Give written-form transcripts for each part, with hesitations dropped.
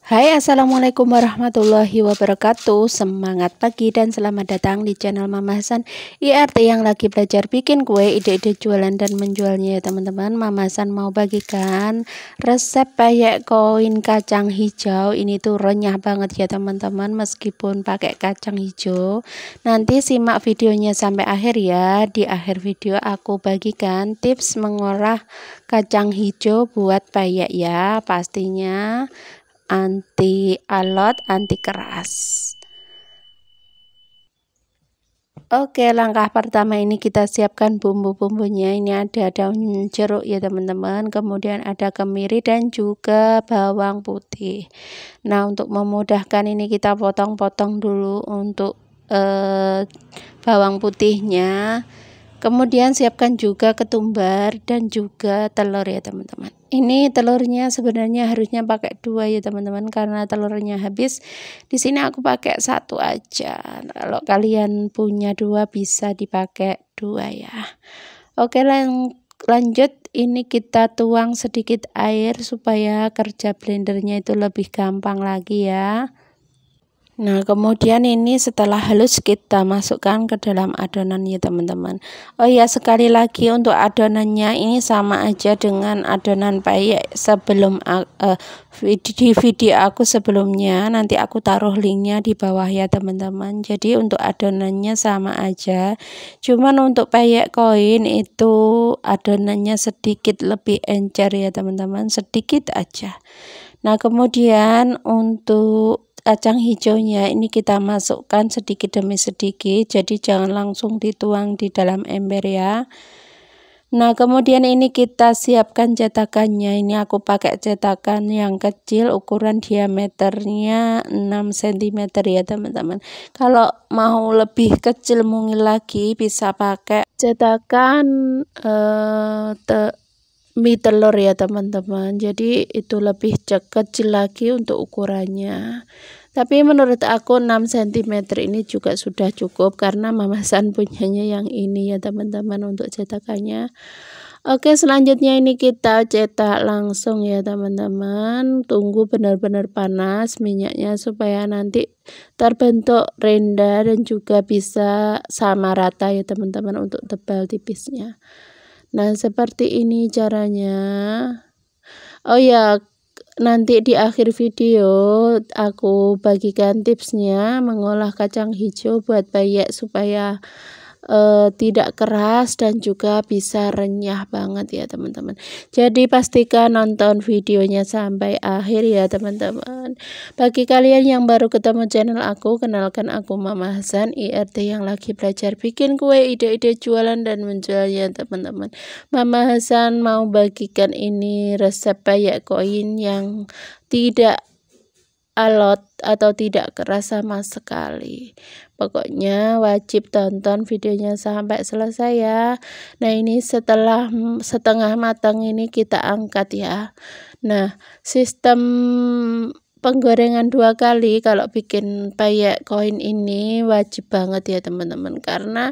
Hai, assalamualaikum warahmatullahi wabarakatuh. Semangat pagi dan selamat datang di channel Mama Hasan IRT yang lagi belajar bikin kue, ide-ide jualan dan menjualnya ya teman-teman. Mama Hasan mau bagikan resep peyek koin kacang hijau. Ini tuh renyah banget ya teman-teman, meskipun pakai kacang hijau. Nanti simak videonya sampai akhir ya. Di akhir video aku bagikan tips mengolah kacang hijau buat peyek ya. Pastinya anti alot, anti keras. Oke, langkah pertama ini kita siapkan bumbu-bumbunya. Ini ada daun jeruk ya teman-teman, kemudian ada kemiri dan juga bawang putih. Nah, untuk memudahkan ini kita potong-potong dulu untuk bawang putihnya. Kemudian siapkan juga ketumbar dan juga telur ya teman-teman. Ini telurnya sebenarnya harusnya pakai 2 ya teman-teman, karena telurnya habis. Di sini aku pakai 1 aja. Kalau kalian punya 2 bisa dipakai 2 ya. Oke, lanjut ini kita tuang sedikit air supaya kerja blendernya itu lebih gampang lagi ya. Nah, kemudian ini setelah halus kita masukkan ke dalam adonan ya teman-teman. Oh ya, sekali lagi untuk adonannya ini sama aja dengan adonan peyek sebelum di video aku sebelumnya. Nanti aku taruh linknya di bawah ya teman-teman. Jadi untuk adonannya sama aja. Cuman untuk peyek koin itu adonannya sedikit lebih encer ya teman-teman, sedikit aja. Nah, kemudian untuk kacang hijaunya ini kita masukkan sedikit demi sedikit, jadi jangan langsung dituang di dalam ember ya. Nah, kemudian ini kita siapkan cetakannya. Ini aku pakai cetakan yang kecil, ukuran diameternya 6 cm ya teman-teman. Kalau mau lebih kecil mungil lagi bisa pakai cetakan mie telur ya teman-teman. Jadi itu lebih kecil lagi untuk ukurannya. Tapi menurut aku 6 cm ini juga sudah cukup, karena Mama Hasan punyanya yang ini ya teman-teman untuk cetakannya. Oke, selanjutnya ini kita cetak langsung ya teman-teman. Tunggu benar-benar panas minyaknya supaya nanti terbentuk renda dan juga bisa sama rata ya teman-teman untuk tebal tipisnya. Nah, seperti ini caranya. Oh ya, nanti di akhir video aku bagikan tipsnya mengolah kacang hijau buat peyek supaya tidak keras dan juga bisa renyah banget ya teman-teman. Jadi pastikan nonton videonya sampai akhir ya teman-teman. Bagi kalian yang baru ketemu channel aku, kenalkan aku Mama Hasan IRT yang lagi belajar bikin kue, ide-ide jualan dan menjualnya teman-teman. Mama Hasan mau bagikan ini resep peyek koin yang tidak alot atau tidak keras sama sekali. Pokoknya wajib tonton videonya sampai selesai ya. Nah, ini setelah setengah matang ini kita angkat ya. Nah, sistem penggorengan 2 kali kalau bikin peyek koin ini wajib banget ya teman-teman, karena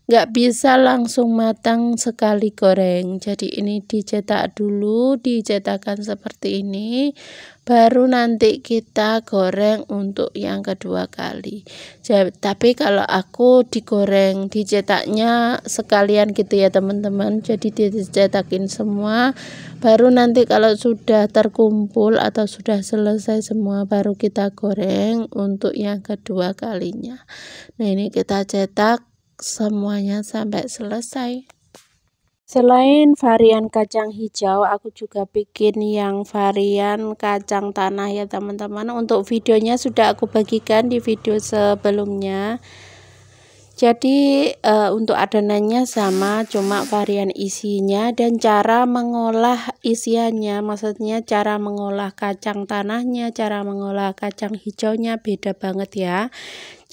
nggak bisa langsung matang sekali goreng. Jadi ini dicetak dulu, dicetakan seperti ini, baru nanti kita goreng untuk yang kedua kali. Tapi kalau aku digoreng, dicetaknya sekalian gitu ya teman-teman. Jadi dicetakin semua, baru nanti kalau sudah terkumpul atau sudah selesai semua baru kita goreng untuk yang kedua kalinya. Nah, ini kita cetak semuanya sampai selesai. Selain varian kacang hijau, aku juga bikin yang varian kacang tanah ya teman-teman. Untuk videonya sudah aku bagikan di video sebelumnya. Jadi untuk adonannya sama, cuma varian isinya dan cara mengolah isiannya, maksudnya cara mengolah kacang tanahnya, cara mengolah kacang hijaunya beda banget ya.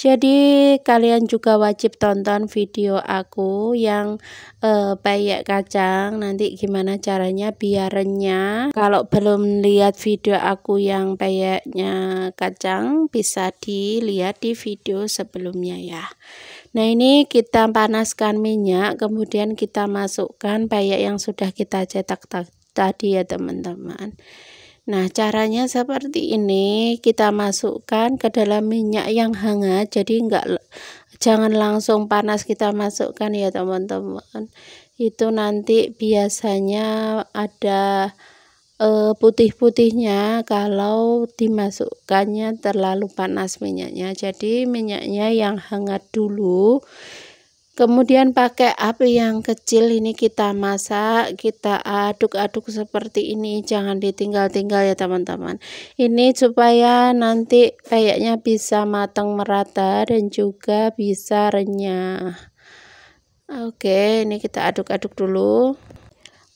Jadi kalian juga wajib tonton video aku yang peyek kacang, nanti gimana caranya biar renyah. Kalau belum lihat video aku yang peyeknya kacang, bisa dilihat di video sebelumnya ya. Nah, ini kita panaskan minyak, kemudian kita masukkan peyek yang sudah kita cetak tadi ya teman-teman. Nah, caranya seperti ini, kita masukkan ke dalam minyak yang hangat, jadi jangan langsung panas kita masukkan ya teman-teman. Itu nanti biasanya ada putih-putihnya kalau dimasukkannya terlalu panas minyaknya. Jadi minyaknya yang hangat dulu, kemudian pakai api yang kecil ini kita masak, kita aduk-aduk seperti ini, jangan ditinggal-tinggal ya teman-teman. Ini supaya nanti kayaknya bisa matang merata dan juga bisa renyah. Oke, ini kita aduk-aduk dulu.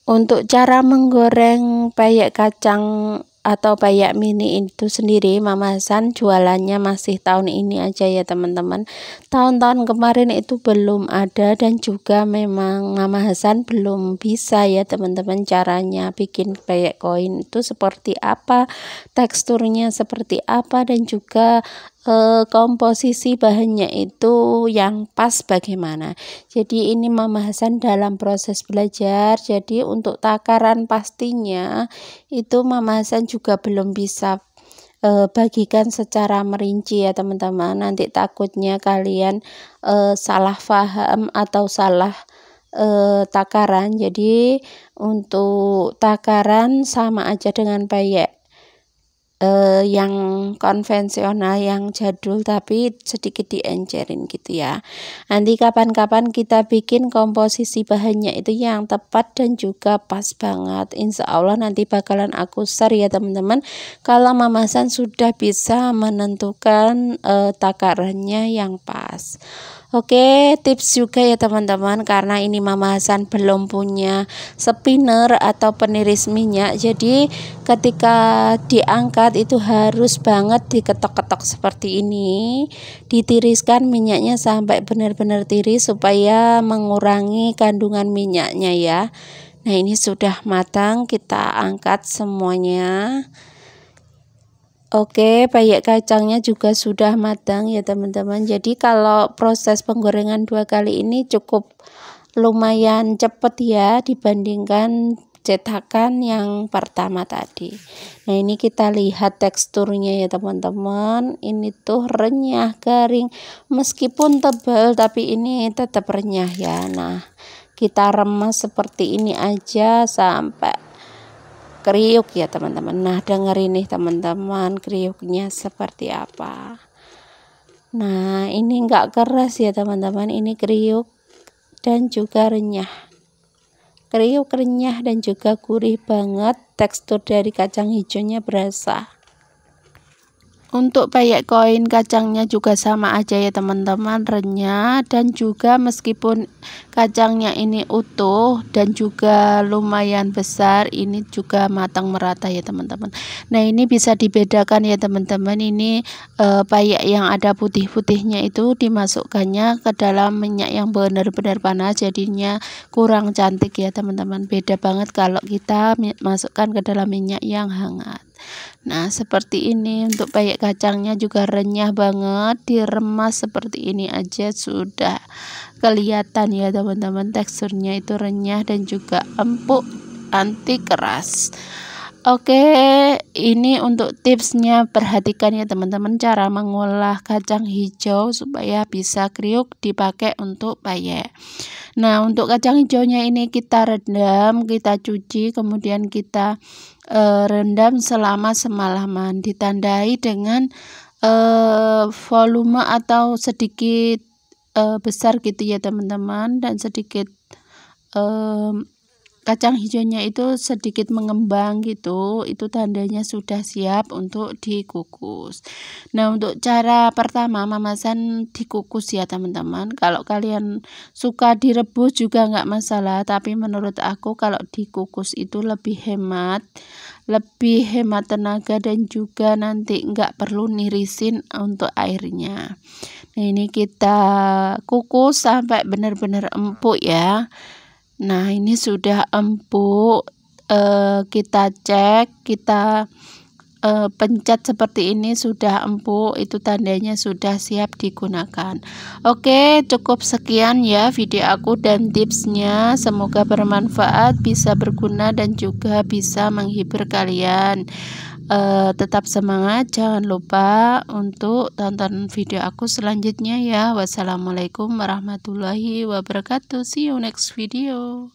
Untuk cara menggoreng peyek kacang atau peyek mini itu sendiri, Mama Hasan jualannya masih tahun ini aja ya teman-teman. Tahun-tahun kemarin itu belum ada, dan juga memang Mama Hasan belum bisa ya teman-teman caranya bikin peyek koin itu seperti apa, teksturnya seperti apa, dan juga komposisi bahannya itu yang pas bagaimana. Jadi ini Mama Hasan dalam proses belajar, jadi untuk takaran pastinya itu Mama Hasan juga belum bisa bagikan secara merinci ya teman-teman. Nanti takutnya kalian salah paham atau salah takaran. Jadi untuk takaran sama aja dengan peyek yang konvensional, yang jadul, tapi sedikit diencerin gitu ya. Nanti kapan-kapan kita bikin komposisi bahannya itu yang tepat dan juga pas banget. Insya Allah nanti bakalan aku share ya teman-teman, kalau Mama Hasan sudah bisa menentukan takarannya yang pas. Oke, tips juga ya teman-teman, karena ini Mama Hasan belum punya spinner atau peniris minyak, jadi ketika diangkat itu harus banget diketok-ketok seperti ini, ditiriskan minyaknya sampai benar-benar tiris supaya mengurangi kandungan minyaknya ya. Nah, ini sudah matang, kita angkat semuanya. Oke, peyek kacangnya juga sudah matang ya teman-teman. Jadi kalau proses penggorengan 2 kali ini cukup lumayan cepat ya dibandingkan cetakan yang pertama tadi. Nah, ini kita lihat teksturnya ya teman-teman. Ini tuh renyah, garing, meskipun tebal tapi ini tetap renyah ya. Nah, kita remas seperti ini aja sampai kriuk ya teman-teman. Nah, dengerin nih teman-teman, kriuknya seperti apa. Nah, ini enggak keras ya teman-teman, ini kriuk dan juga renyah. Kriuk, renyah, dan juga gurih banget. Tekstur dari kacang hijaunya berasa. Untuk peyek koin kacangnya juga sama aja ya teman-teman, renyah, dan juga meskipun kacangnya ini utuh dan juga lumayan besar, ini juga matang merata ya teman-teman. Nah, ini bisa dibedakan ya teman-teman, ini peyek yang ada putih-putihnya itu dimasukkannya ke dalam minyak yang benar-benar panas, jadinya kurang cantik ya teman-teman. Beda banget kalau kita masukkan ke dalam minyak yang hangat. Nah, seperti ini. Untuk peyek kacangnya juga renyah banget, diremas seperti ini aja sudah kelihatan ya teman-teman, teksturnya itu renyah dan juga empuk, anti keras. Oke, ini untuk tipsnya, perhatikan ya teman-teman cara mengolah kacang hijau supaya bisa kriuk dipakai untuk peyek. Nah, untuk kacang hijaunya ini kita rendam, kita cuci, kemudian kita rendam selama semalaman, ditandai dengan volume atau sedikit besar gitu ya teman-teman, dan sedikit kacang hijaunya itu sedikit mengembang gitu, itu tandanya sudah siap untuk dikukus. Nah, untuk cara pertama Mama Hasan dikukus ya teman-teman. Kalau kalian suka direbus juga nggak masalah, tapi menurut aku kalau dikukus itu lebih hemat tenaga, dan juga nanti nggak perlu nirisin untuk airnya. Nah, ini kita kukus sampai benar-benar empuk ya. Nah, ini sudah empuk, kita cek, kita pencet seperti ini sudah empuk, itu tandanya sudah siap digunakan. Oke, cukup sekian ya video aku dan tipsnya, semoga bermanfaat, bisa berguna dan juga bisa menghibur kalian. Tetap semangat, jangan lupa untuk tonton video aku selanjutnya ya. Wassalamualaikum warahmatullahi wabarakatuh. See you next video.